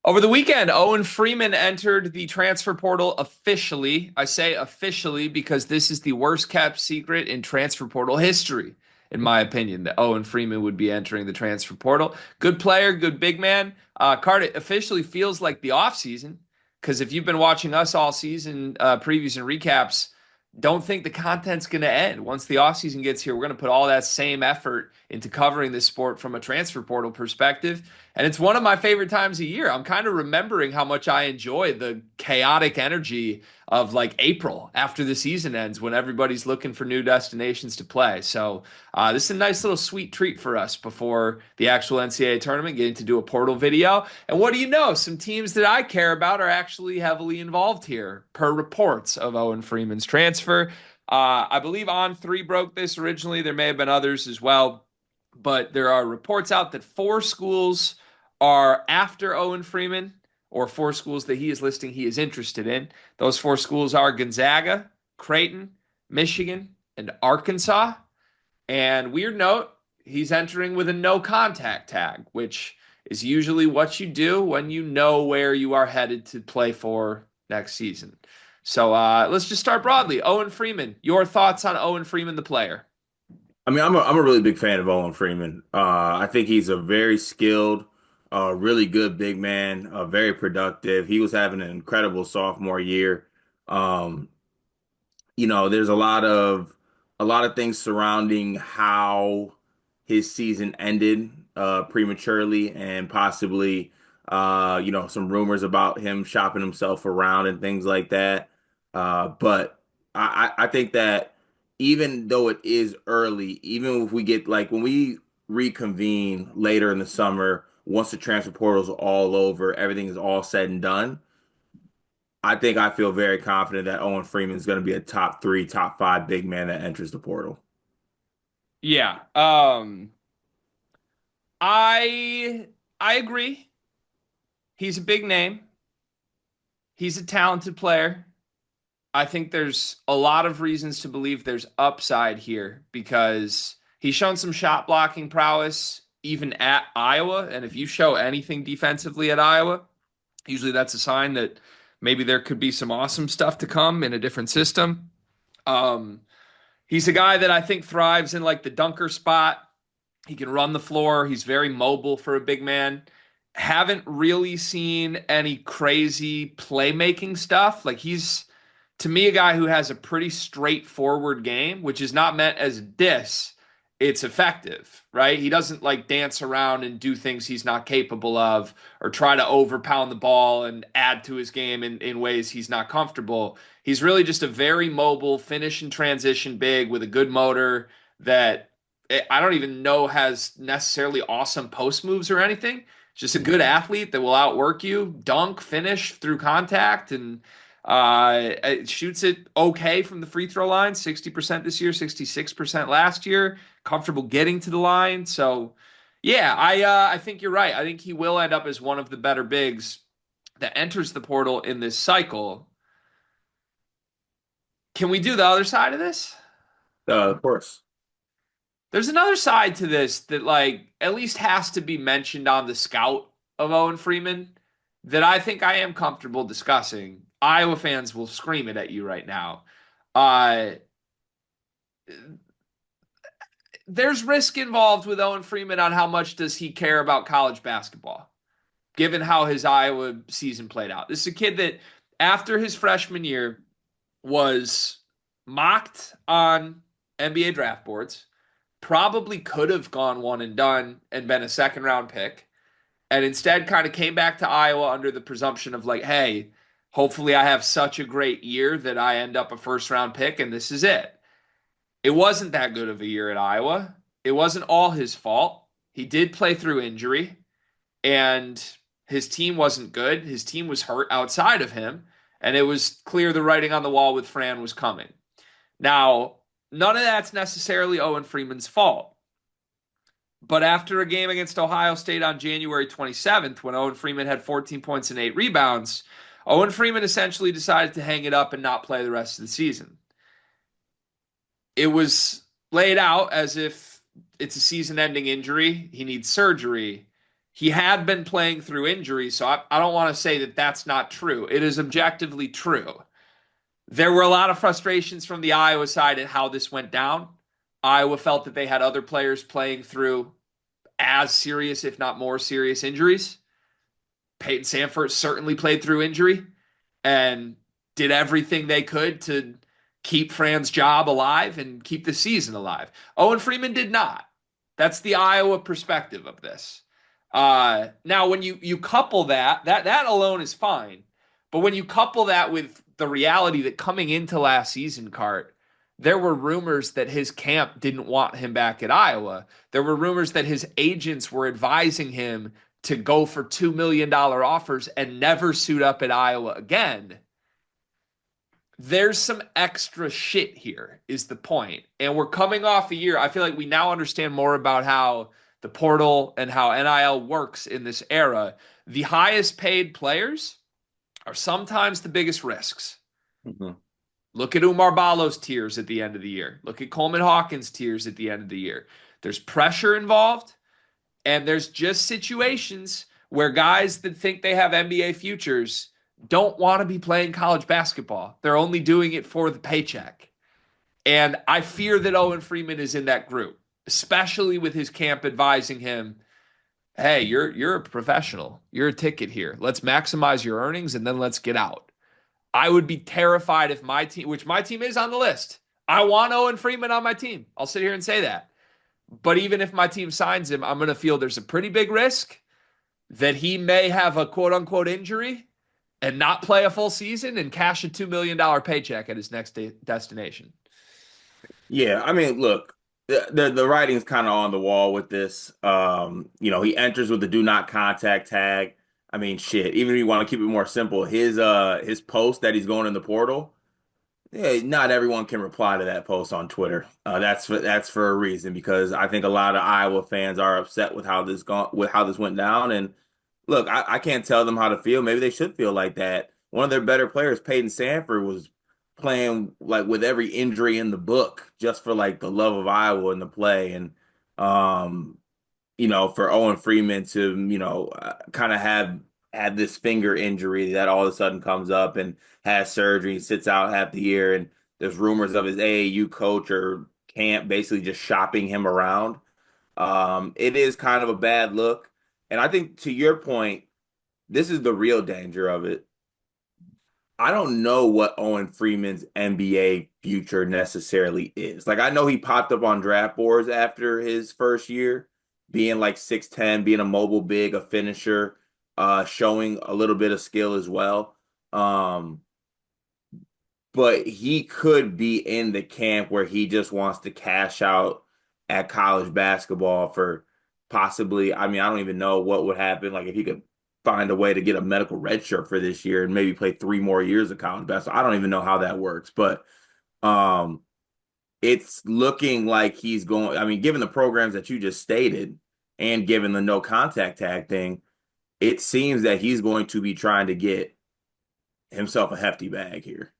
Over the weekend, Owen Freeman entered the transfer portal officially. I say officially because this is the worst kept secret in transfer portal history, in my opinion, that Owen Freeman would be entering the transfer portal. Good player, good big man. Card, it officially feels like the offseason because if you've been watching us all season, previews and recaps, don't think the content's going to end. Once the offseason gets here, we're going to put all that same effort into covering this sport from a transfer portal perspective. And it's one of my favorite times of year. I'm kind of remembering how much I enjoy the chaotic energy of like April after the season ends when everybody's looking for new destinations to play. So this is a nice little sweet treat for us before the actual NCAA tournament, getting to do a portal video. And what do you know? Some teams that I care about are actually heavily involved here, per reports of Owen Freeman's transfer. I believe On3 broke this originally. There may have been others as well, but there are reports out that four schools are after Owen Freeman, or four schools that he is listing he is interested in. Those four schools are Gonzaga, Creighton, Michigan, and Arkansas. And weird note, he's entering with a no contact tag, which is usually what you do when you know where you are headed to play for next season. So let's just start broadly. Owen Freeman, your thoughts on Owen Freeman, the player? I'm a really big fan of Owen Freeman. I think he's a very skilled, really good big man, very productive. He was having an incredible sophomore year. Um, there's a lot of things surrounding how his season ended prematurely and possibly some rumors about him shopping himself around and things like that. But I think that even though it is early, even if we get like when we reconvene later in the summer, once the transfer portal's all over, everything is all said and done. I feel very confident that Owen Freeman is going to be a top three, top five big man that enters the portal. Yeah. I I agree. He's a big name. He's a talented player. I think there's a lot of reasons to believe there's upside here because he's shown some shot blocking prowess even at Iowa. And if you show anything defensively at Iowa, usually that's a sign that maybe there could be some awesome stuff to come in a different system. Um, he's a guy that I think thrives in like the dunker spot. He can run the floor. He's very mobile for a big man. Haven't really seen any crazy playmaking stuff. Like he's to me a guy who has a pretty straightforward game, which is not meant as a diss. It's effective, right? He doesn't like dance around and do things he's not capable of or try to overpound the ball and add to his game in ways he's not comfortable. He's really just a very mobile finish and transition big with a good motor that I don't even know has necessarily awesome post moves or anything. Just a good athlete that will outwork you, dunk, finish through contact, and it shoots it okay from the free throw line. 60% this year, 66% last year. Comfortable getting to the line. So, yeah, I think you're right. I think he will end up as one of the better bigs that enters the portal in this cycle. Can we do the other side of this? Of course. There's another side to this that like at least has to be mentioned on the scout of Owen Freeman that I think I am comfortable discussing. Iowa fans will scream it at you right now. Uh, there's risk involved with Owen Freeman on how much does he care about college basketball, given how his Iowa season played out. This is a kid that after his freshman year was mocked on NBA draft boards, probably could have gone one and done and been a second round pick, and instead kind of came back to Iowa under the presumption of like, hey, hopefully I have such a great year that I end up a first round pick and this is it. It wasn't that good of a year at Iowa. It wasn't all his fault. He did play through injury and his team wasn't good. His team was hurt outside of him, and it was clear the writing on the wall with Fran was coming. Now, none of that's necessarily Owen Freeman's fault. But after a game against Ohio State on January 27th, when Owen Freeman had 14 points and 8 rebounds, Owen Freeman essentially decided to hang it up and not play the rest of the season. It was laid out as if it's a season ending injury. He needs surgery. He had been playing through injury, so I don't want to say that that's not true. It is objectively true. There were a lot of frustrations from the Iowa side at how this went down. Iowa felt that they had other players playing through as serious, if not more serious, injuries. Peyton Sanford certainly played through injury and did everything they could to keep Fran's job alive and keep the season alive. Owen Freeman did not. That's the Iowa perspective of this. Now, when you couple that alone is fine, but when you couple that with the reality that coming into last season, Cart, there were rumors that his camp didn't want him back at Iowa. There were rumors that his agents were advising him to go for $2 million offers and never suit up at Iowa again. There's some extra shit here, is the point. And we're coming off a year. I feel like we now understand more about how the portal and how NIL works in this era. The highest paid players are sometimes the biggest risks. Mhm. Look at Umar Balo's tiers at the end of the year. Look at Coleman Hawkins' tiers at the end of the year. There's pressure involved, and there's just situations where guys that think they have NBA futures don't want to be playing college basketball. They're only doing it for the paycheck. And I fear that Owen Freeman is in that group, especially with his camp advising him, hey, you're a professional. You're a ticket here. Let's maximize your earnings and then let's get out. I would be terrified if my team, which my team is on the list, I want Owen Freeman on my team. I'll sit here and say that. But even if my team signs him, I'm going to feel there's a pretty big risk that he may have a quote unquote injury and not play a full season and cash a $2 million paycheck at his next destination. Yeah, I mean, look, the writing's kind of on the wall with this. He enters with the do not contact tag. I mean, shit, even if you want to keep it more simple, his post that he's going in the portal. Yeah, not everyone can reply to that post on Twitter. That's for a reason because I think a lot of Iowa fans are upset with how this went down. And look, I can't tell them how to feel. Maybe they should feel like that. One of their better players, Peyton Sanford, was playing like with every injury in the book just for like the love of Iowa in the play. And um, for Owen Freeman to, kind of have had this finger injury that all of a sudden comes up and has surgery, sits out half the year, and there's rumors of his AAU coach or camp basically just shopping him around. It is kind of a bad look. And I think to your point, this is the real danger of it. I don't know what Owen Freeman's NBA future necessarily is. Like I know he popped up on draft boards after his first year, being like 6'10", being a mobile big, a finisher, showing a little bit of skill as well. Um, but he could be in the camp where he just wants to cash out at college basketball for possibly, I mean, I don't even know what would happen. Like if he could find a way to get a medical red shirt for this year and maybe play 3 more years of college basketball. I don't even know how that works, but um, it's looking like he's going. I mean, given the programs that you just stated and given the no contact tag thing, it seems that he's going to be trying to get himself a hefty bag here.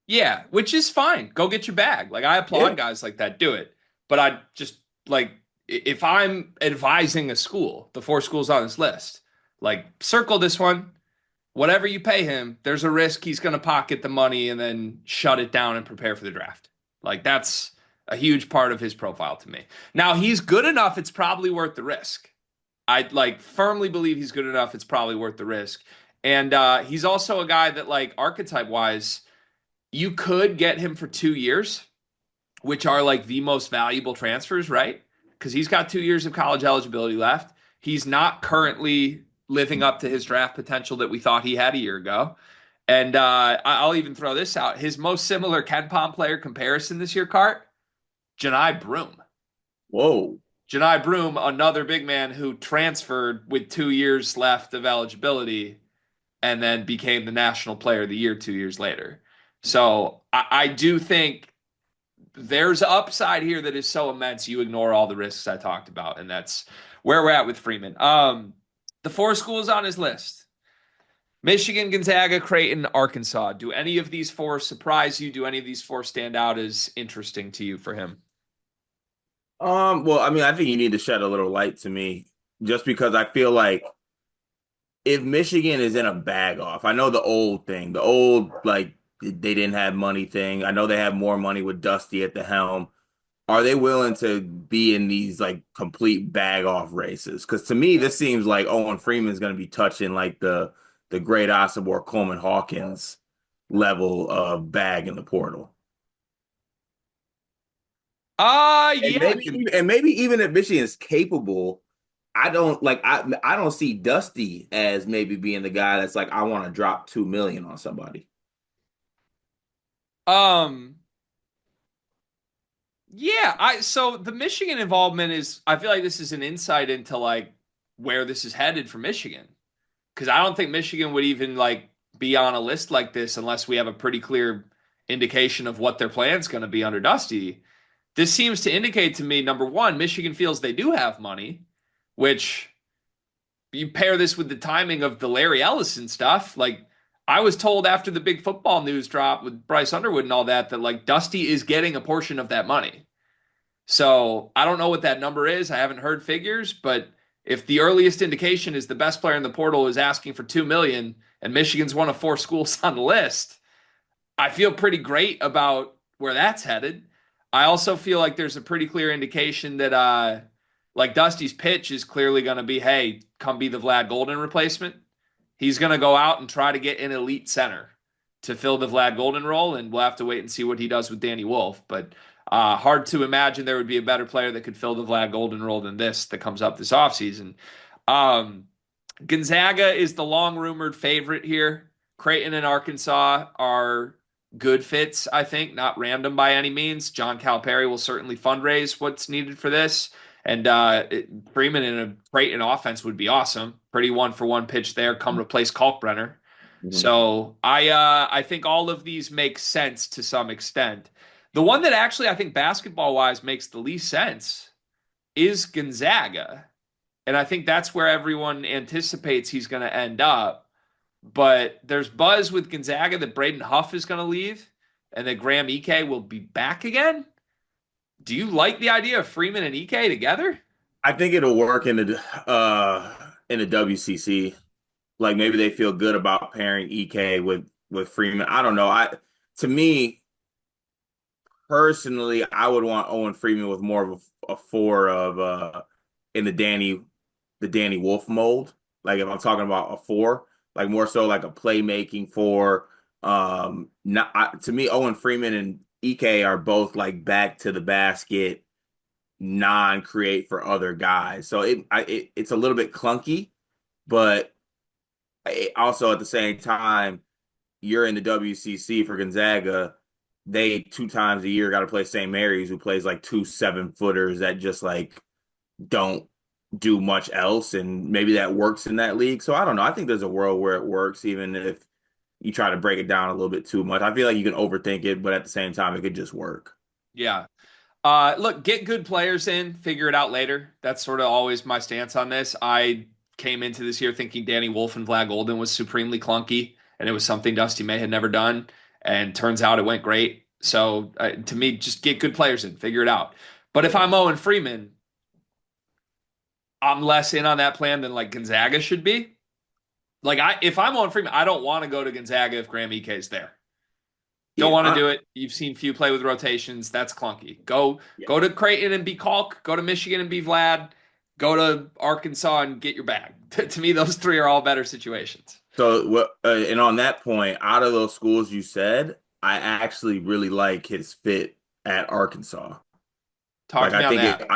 Yeah, which is fine. Go get your bag. Like I applaud Yeah. guys like that. Do it. But I just like if I'm advising a school, the 4 schools on this list, like circle this one. Whatever you pay him, there's a risk he's going to pocket the money and then shut it down and prepare for the draft. Like that's a huge part of his profile to me. Now he's good enough; it's probably worth the risk. I like firmly believe he's good enough; it's probably worth the risk. And he's also a guy that, like archetype wise, you could get him for 2 years, which are like the most valuable transfers, right? Because he's got 2 years of college eligibility left. He's not currently living up to his draft potential that we thought he had a year ago. And I'll even throw this out. His most similar Ken Pom player comparison this year, Cart, Janai Broom. Whoa. Janai Broom, another big man who transferred with 2 years left of eligibility and then became the national player of the year 2 years later. So I do think there's upside here that is so immense you ignore all the risks I talked about, and that's where we're at with Freeman. The 4 schools on his list: Michigan, Gonzaga, Creighton, Arkansas. Do any of these 4 surprise you? Do any of these 4 stand out as interesting to you for him? Well, I mean, I think you need to shed a little light to me just because I feel like if Michigan is in a bag off, I know the old thing, the old like they didn't have money thing. I know they have more money with Dusty at the helm. Are they willing to be in these like complete bag off races? Because to me, this seems like Owen Freeman's going to be touching like the great Osobor Coleman Hawkins level of bag in the portal. And Yeah. maybe even if Michigan is capable, I don't see Dusty as maybe being the guy that's like I want to drop 2 million on somebody. Um, yeah, so the Michigan involvement is I feel like this is an insight into like where this is headed for Michigan. Because I don't think Michigan would even like be on a list like this unless we have a pretty clear indication of what their plan's going to be under Dusty. This seems to indicate to me, number one, Michigan feels they do have money, which you pair this with the timing of the Larry Ellison stuff. Like I was told after the big football news drop with Bryce Underwood and all that, that like Dusty is getting a portion of that money. So I don't know what that number is. I haven't heard figures, but if the earliest indication is the best player in the portal is asking for 2 million and Michigan's one of four schools on the list, I feel pretty great about where that's headed. I also feel like there's a pretty clear indication that like Dusty's pitch is clearly going to be, hey, come be the Vlad Golden replacement. He's going to go out and try to get an elite center to fill the Vlad Golden role, and we'll have to wait and see what he does with Danny Wolf. But hard to imagine there would be a better player that could fill the Vlad Golden role than this that comes up this offseason. Um, Gonzaga is the long rumored favorite here. Creighton and Arkansas are good fits, I think, not random by any means. John Calipari will certainly fundraise what's needed for this. And Freeman in a Creighton offense would be awesome. Pretty one for one pitch there. Come replace Kalkbrenner. Mhm. So I think all of these make sense to some extent. The one that actually I think basketball wise makes the least sense is Gonzaga. And I think that's where everyone anticipates he's going to end up. But there's buzz with Gonzaga that Braden Huff is going to leave and that Graham Ike will be back again. Do you like the idea of Freeman and Ike together? I think it'll work in the WCC. Like maybe they feel good about pairing EK with Freeman. I don't know. I to me personally, I would want Owen Freeman with more of a four of in the Danny Wolf mold. Like if I'm talking about a four, like more so like a playmaking four. Not to me, Owen Freeman and EK are both like back to the basket, non-create for other guys. So it's a little bit clunky, but also at the same time, you're in the WCC for Gonzaga. They 2 times a year got to play St. Mary's, who plays like 2 7-footers that just like don't do much else, and maybe that works in that league. So I don't know. I think there's a world where it works, even if you try to break it down a little bit too much. I feel like you can overthink it, but at the same time, it could just work. Yeah. Look, get good players in, figure it out later. That's sort of always my stance on this. I came into this year thinking Danny Wolf and Vlad Golden was supremely clunky, and it was something Dusty May had never done. And turns out it went great. So to me, just get good players in, figure it out. But if Yeah. I'm Owen Freeman, I'm less in on that plan than like Gonzaga should be. Like if I'm Owen Freeman, I don't want to go to Gonzaga if Graham Ike is there. Don't Yeah. want to do it. You've seen few play with rotations. That's clunky. Yeah. Go to Creighton and be Kalk. Go to Michigan and be Vlad. Go to Arkansas and get your bag. To me, those three are all better situations. So what? And on that point, out of those schools you said, I actually really like his fit at Arkansas. Talk Like to me on that.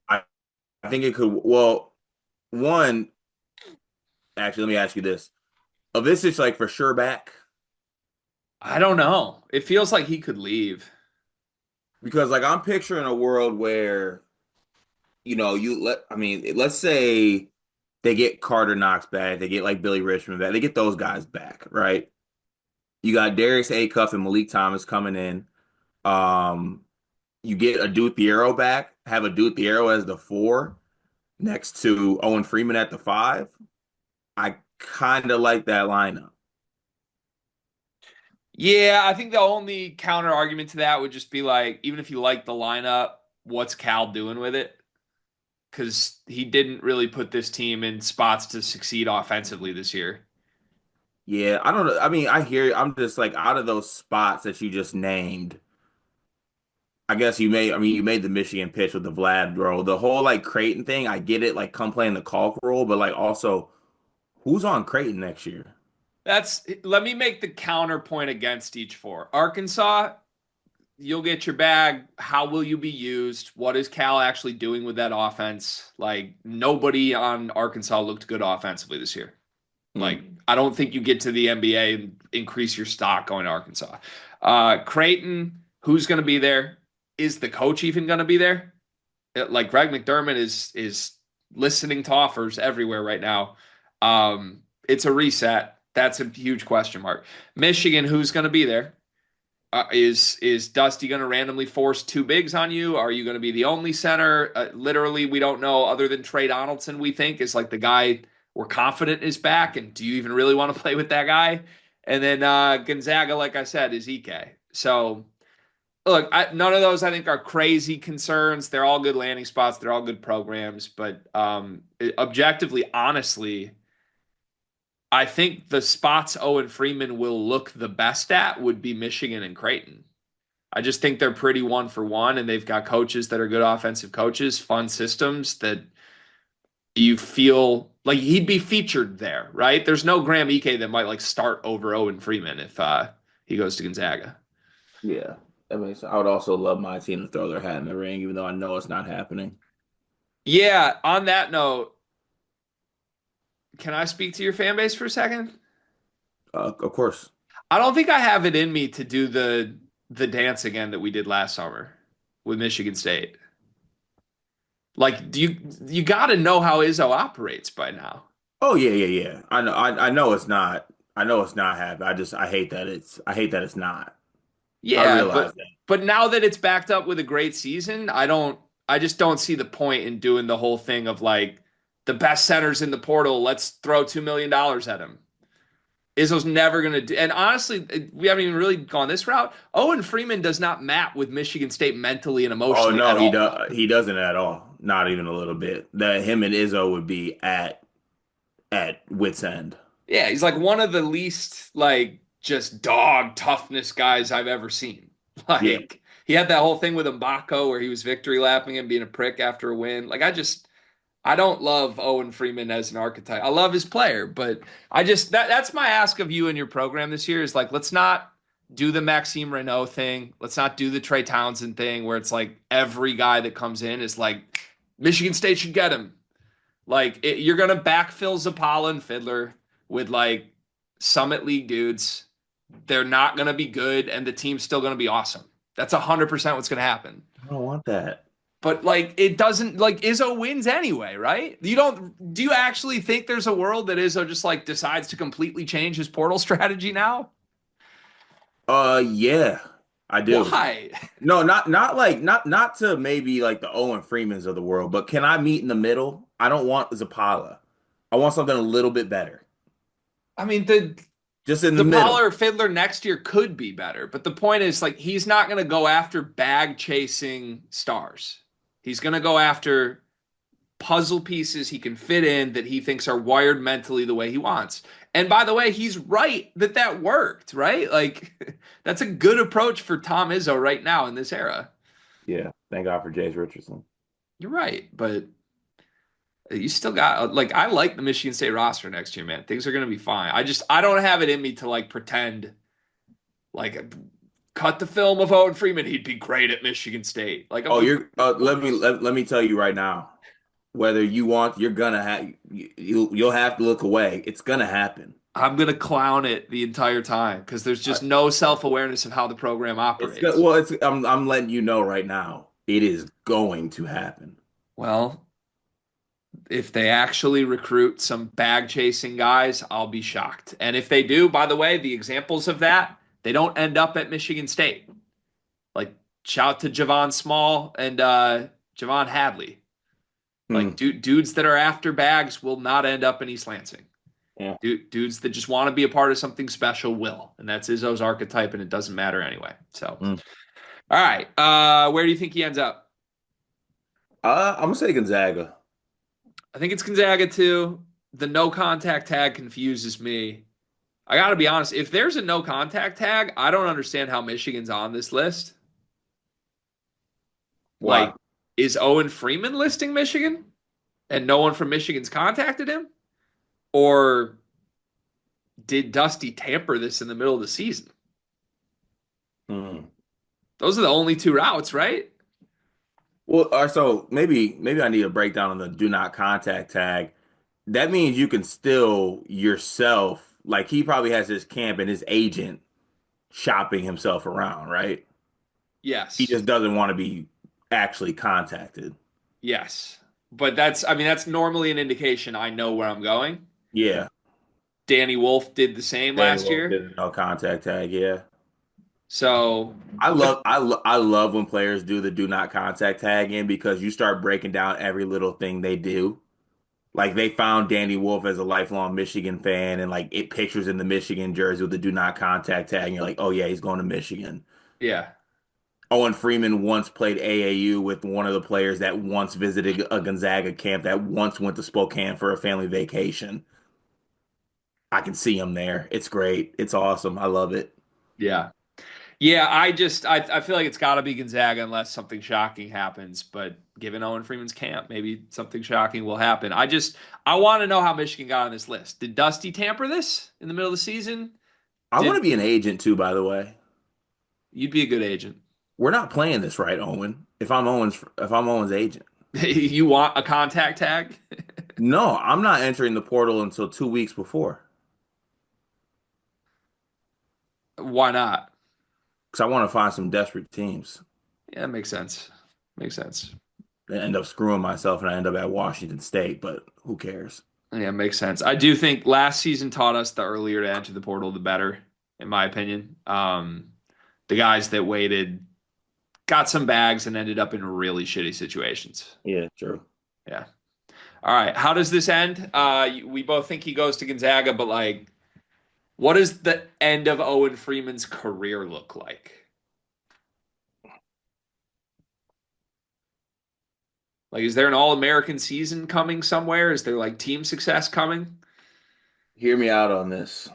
I I think it could. Well, one actually, let me ask you this: of this is like for sure back I don't know. It feels like he could leave. because like I'm picturing a world where you let. I mean, let's say they get Carter Knox back, they get like Billy Richmond back, they get those guys back, right? You got Darius Acuff and Malik Thomas coming in. Um, you get a Thiero back, have a Thiero as the four next to Owen Freeman at the five. I kind of like that lineup. Yeah, I think the only counter argument to that would just be like, even if you like the lineup, what's Cal doing with it? because he didn't really put this team in spots to succeed offensively this year. Yeah, I don't know. I mean, I hear you. I'm just like out of those spots that you just named. I guess you made. I mean, you made the Michigan pitch with the Vlad role. The whole like Creighton thing. I get it. Like, come playing the Calk role, but like also, who's on Creighton next year? Let me make the counterpoint against each four. Arkansas, you'll get your bag. How will you be used? What is Cal actually doing with that offense? Like nobody on Arkansas looked good offensively this year. Hmm. Like I don't think you get to the NBA and increase your stock going to Arkansas. Creighton, who's going to be there? Is the coach even going to be there? Like Greg McDermott is listening to offers everywhere right now. It's a reset. That's a huge question mark. Michigan, who's going to be there? Is Dusty going to randomly force two bigs on you? Are you going to be the only center? Literally, we don't know. Other than Trey Donaldson, we think is like the guy we're confident is back. And do you even really want to play with that guy? And then Gonzaga, like I said, is Ike. So look, none of those I think are crazy concerns. They're all good landing spots. They're all good programs. But objectively, honestly, I think the spots Owen Freeman will look the best at would be Michigan and Creighton. I just think they're pretty one for one, and they've got coaches that are good offensive coaches, fun systems that you feel like he'd be featured there, right? There's no Graham Ike that might like start over Owen Freeman if he goes to Gonzaga. Yeah, that makes sense. I would also love my team to throw their hat in the ring, even though I know it's not happening. Yeah, on that note, can I speak to your fan base for a second? Of course. I don't think I have it in me to do the dance again that we did last summer with Michigan State. Like, you got to know how Izzo operates by now. Oh yeah, yeah, yeah. I know. I know it's not. I know it's not happening. I hate that it's. I hate that it's not. I Yeah, realize but that. now that it's backed up with a great season, I just don't see the point in doing the whole thing of like the best centers in the portal, let's throw $2 million at him. Izzo's never going to do, and honestly, we haven't even really gone this route. Owen Freeman does not map with Michigan State mentally and Oh emotionally no, at he all. does. He doesn't at all. Not even a little bit. That him and Izzo would be at wits end. Yeah, he's like one of the least like just dog toughness guys I've ever seen. Yeah. Like he had that whole thing with Mbako where he was victory lapping and being a prick after a win. Like I don't love Owen Freeman as an archetype. I love his player, but I just that's my ask of you and your program this year is like let's not do the Maxime Renault thing. Let's not do the Trey Townsend thing where it's like every guy that comes in is like Michigan State should get him. Like you're gonna backfill Zapala and Fiddler with like Summit League dudes. They're not gonna be good, and the team's still gonna be awesome. That's 100% what's gonna happen. I don't want that. But like it doesn't like Izzo wins anyway, right? You don't do you actually think there's a world that Izzo just like decides to completely change his portal strategy now? Yeah, I do. Why? No, not like not to maybe like the Owen Freemans of the world, but can I meet in the middle? I don't want Zapala. I want something a little bit better. I mean Just in the the middle. Pollard Fiddler next year could be better, but the point is like he's not going to go after bag chasing stars. He's going to go after puzzle pieces he can fit in that he thinks are wired mentally the way he wants. And by the way, he's right that that worked, right? Like that's a good approach for Tom Izzo right now in this era. Yeah, thank God for Jace Richardson. You're right, but you still got like I like the Michigan State roster next year, man. Things are going to be fine. I don't have it in me to like pretend like cut the film of Owen Freeman. He'd be great at Michigan State. Like, Oh, of you're let me tell you right now, whether you want, you're gonna have you'll have to look away. It's gonna happen. I'm gonna clown it the entire time because there's Uh, just no self awareness of how the program It's good. operates. Well, it's I'm letting you know right now. It is going to happen. Well, if they actually recruit some bag chasing guys, I'll be shocked. And if they do, by the way, the examples of that, they don't end up at Michigan State. Like, shout to Javon Small and Javon Hadley. Like, Hmm. dudes that are after bags will not end up in East Lansing. Yeah. Dudes that just want to be a part of something special will. And that's Izzo's archetype, and it doesn't matter anyway. So, Hmm. all right. Where do you think he ends up? I'm gonna say Gonzaga. I think it's Gonzaga too. The no contact tag confuses me. I got to be honest. If there's a no contact tag, I don't understand how Michigan's on this list. Why? Like, is Owen Freeman listing Michigan and no one from Michigan's contacted him? Or did Dusty tamper this in the middle of the season? Hmm. Those are the only two routes, right? Well, so maybe I need a breakdown on the do not contact tag. That means you can still yourself, like he probably has his camp and his agent shopping himself around, right? He Yes. just doesn't want to be actually contacted. Yes. But I mean, that's normally an indication I know where I'm going. Yeah. Danny Wolf did the same Danny last Wolf year. did a no contact tag, yeah. So, with I love when players do the do not contact tag in because you start breaking down every little thing they do. Like they found Danny Wolf as a lifelong Michigan fan and like it pictures in the Michigan jersey with the do not contact tag and you're like, "Oh yeah, he's going to Michigan." yeah. Owen Freeman once played AAU with one of the players that once visited a Gonzaga camp that once went to Spokane for a family vacation. I can see him there. It's great. It's awesome. I love it. Yeah. Yeah, I feel like it's got to be Gonzaga unless something shocking happens. But given Owen Freeman's camp, maybe something shocking will happen. I want to know how Michigan got on this list. Did Dusty tamper this in the middle of the season? I want Did to be an agent too, by the way. You'd be a good agent? We're not playing this right, Owen. If I'm Owen's agent. You want a contact tag? No, I'm not entering the portal until 2 weeks before Why not? because I want to find some desperate teams Yeah, that makes sense. Makes sense. that end up screwing myself and I end up at Washington State, but who cares? Yeah, makes sense. I do think last season taught us the earlier to enter the portal, the better, in my opinion. The guys that waited got some bags and ended up in really shitty situations. Yeah, true. Yeah. All right. How does this end? We both think he goes to Gonzaga, but like, what does the end of Owen Freeman's career look like? Like, is there an All-American season coming somewhere? Is there like team success coming? Hear me out on this.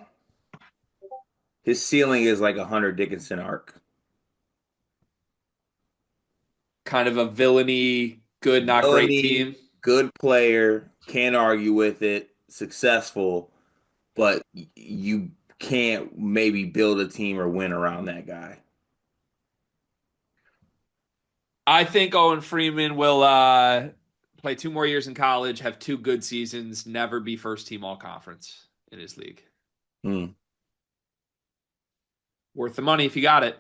His ceiling is like a Hunter Dickinson arc. Kind of a villainy, good, not great Villainy, team. good player, can't argue with it, successful, but you can't maybe build a team or win around that guy. I think Owen Freeman will play 2 more years in college, have 2 good seasons, never be first team all conference in his league. Hmm. Worth the money if you got it.